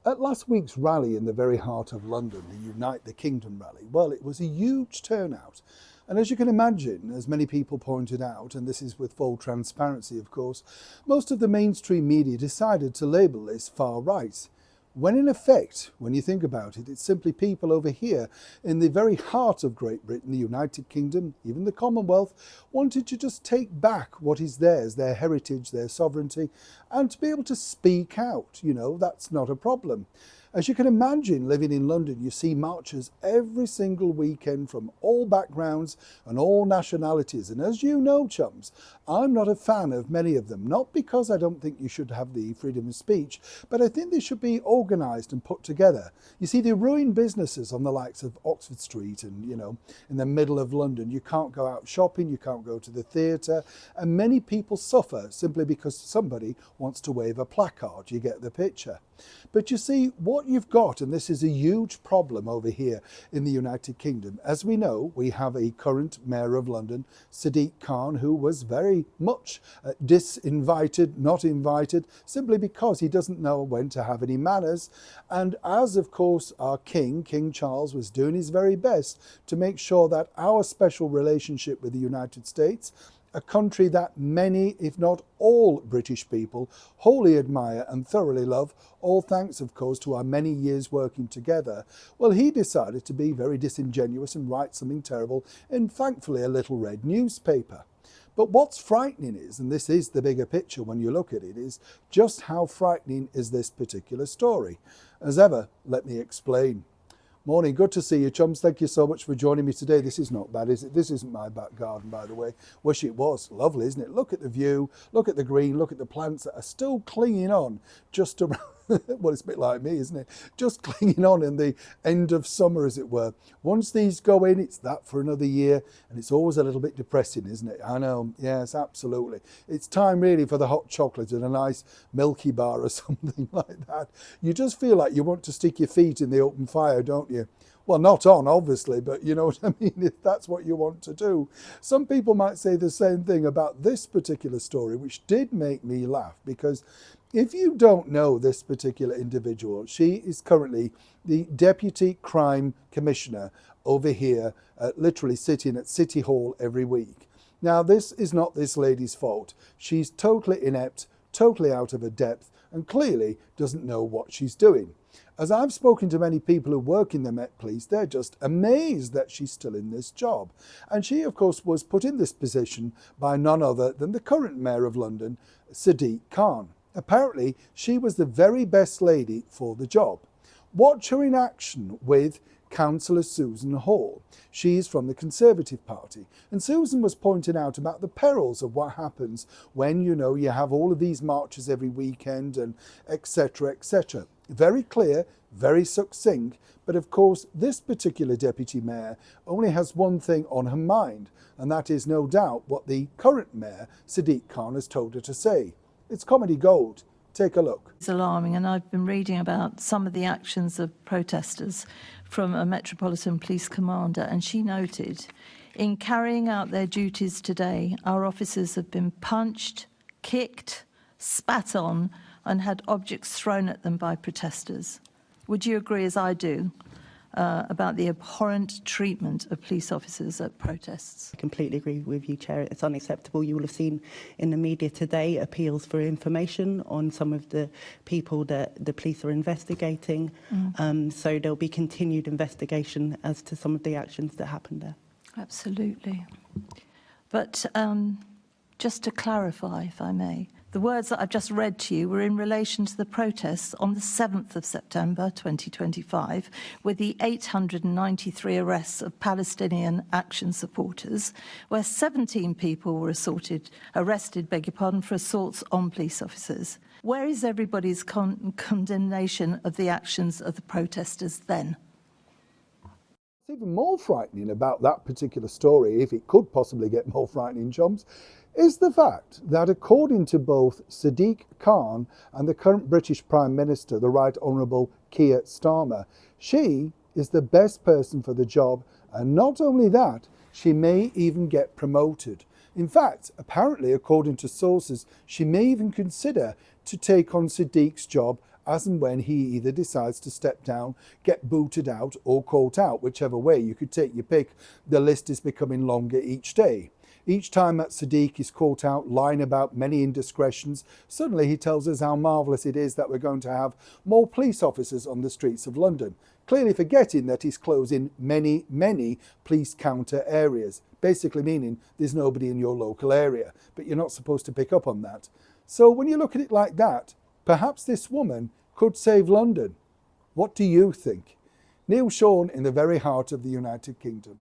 At last week's rally in the very heart of London, the Unite the Kingdom rally, well, it was a huge turnout. And as you can imagine, as many people pointed out, and this is with full transparency of course, most of the mainstream media decided to label this far right. When in effect, when you think about it, it's simply people over here in the very heart of Great Britain, the United Kingdom, even the Commonwealth, wanted to just take back what is theirs, their heritage, their sovereignty, and to be able to speak out. You know, that's not a problem. As you can imagine, living in London, you see marches every single weekend from all backgrounds and all nationalities. And as you know, chums, I'm not a fan of many of them, not because I don't think you should have the freedom of speech, but I think they should be organised and put together. You see, they ruin businesses on the likes of Oxford Street and, you know, in the middle of London. You can't go out shopping, you can't go to the theatre, and many people suffer simply because somebody wants to wave a placard. You get the picture. But you see, what you've got, and this is a huge problem over here in the United Kingdom, as we know, we have a current Mayor of London, Sadiq Khan, who was very much disinvited, not invited, simply because he doesn't know when to have any manners. And as, of course, our King Charles, was doing his very best to make sure that our special relationship with the United States, a country that many, if not all British people wholly admire and thoroughly love, all thanks of course to our many years working together, well, he decided to be very disingenuous and write something terrible in thankfully a little red newspaper. But what's frightening is, and this is the bigger picture when you look at it, is just how frightening is this particular story. As ever, let me explain. Morning, good to see you, chums. Thank you so much for joining me today. This is not bad, is it? This isn't my back garden, by the way. Wish it was. Lovely, isn't it? Look at the view, look at the green, look at the plants that are still clinging on just around. Well, it's a bit like me, isn't it? Just clinging on in the end of summer, as it were. Once these go in, it's that for another year, and it's always a little bit depressing, isn't it? I know, yes, absolutely. It's time really for the hot chocolate and a nice Milky Bar or something like that. You just feel like you want to stick your feet in the open fire, don't you? Well, not on, obviously, but you know what I mean, if that's what you want to do. Some people might say the same thing about this particular story, which did make me laugh, because if you don't know this particular individual, she is currently the Deputy Crime Commissioner over here, literally sitting at City Hall every week. Now, this is not this lady's fault. She's totally inept, totally out of her depth, and clearly doesn't know what she's doing. As I've spoken to many people who work in the Met Police, they're just amazed that she's still in this job. And she, of course, was put in this position by none other than the current Mayor of London, Sadiq Khan. Apparently, she was the very best lady for the job. Watch her in action with Councillor Susan Hall. She's from the Conservative Party. And Susan was pointing out about the perils of what happens when, you know, you have all of these marches every weekend and etc., etc. Very clear, very succinct, but of course this particular deputy mayor only has one thing on her mind, and that is no doubt what the current mayor, Sadiq Khan, has told her to say. It's comedy gold. Take a look. It's alarming, and I've been reading about some of the actions of protesters from a Metropolitan Police commander, and she noted, in carrying out their duties today, our officers have been punched, kicked, spat on, and had objects thrown at them by protesters. Would you agree, as I do, about the abhorrent treatment of police officers at protests? I completely agree with you, Chair. It's unacceptable. You will have seen in the media today appeals for information on some of the people that the police are investigating. So there'll be continued investigation as to some of the actions that happened there. Absolutely. But just to clarify, if I may, the words that I've just read to you were in relation to the protests on the 7th of September 2025, with the 893 arrests of Palestinian Action supporters, where 17 people were arrested, for assaults on police officers. Where is everybody's condemnation of the actions of the protesters then? What's even more frightening about that particular story, if it could possibly get more frightening, chums, is the fact that according to both Sadiq Khan and the current British Prime Minister, the Right Honourable Keir, she is the best person for the job, and not only that, she may even get promoted. In fact, apparently, according to sources, she may even consider to take on Sadiq's job as and when he either decides to step down, get booted out or caught out, whichever way. You could take your pick. The list is becoming longer each day. Each time that Sadiq is caught out lying about many indiscretions, suddenly he tells us how marvellous it is that we're going to have more police officers on the streets of London, clearly forgetting that he's closing many, many police counter areas, basically meaning there's nobody in your local area, but you're not supposed to pick up on that. So when you look at it like that, perhaps this woman could save London. What do you think? Neil Sean in the very heart of the United Kingdom.